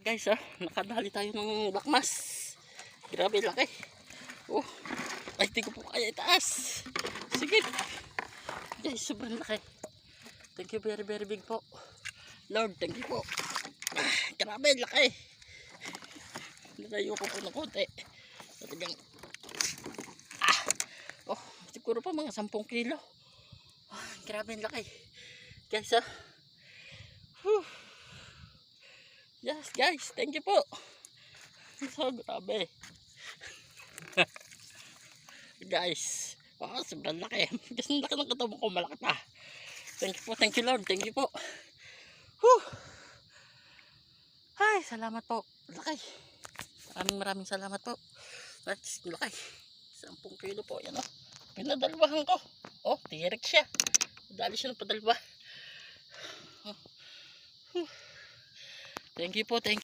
Guys, nakadali tayo ng bakmas. Grabe laki. Oh, ay di ko po kaya itaas. Sige. Guys, sobrang laki. Thank you very big po. Lord, thank you po. Grabe laki. Nalayo ko po ng konti. Talagang oh, siguro pa mga 10 kilo. Grabe laki. Guys, yes guys, thank you po. So grabe. Guys, sobrang laki. Kasi laki ng katawan ko, malaki pa. Thank you po, thank you Lord, thank you po. Ay, salamat po. Laki. Maraming salamat po. That's laki. 10 kilo po, yan Pinadalwahan ko. Oh, direct siya. Dali siya ng padalwa. Thank you po, thank you.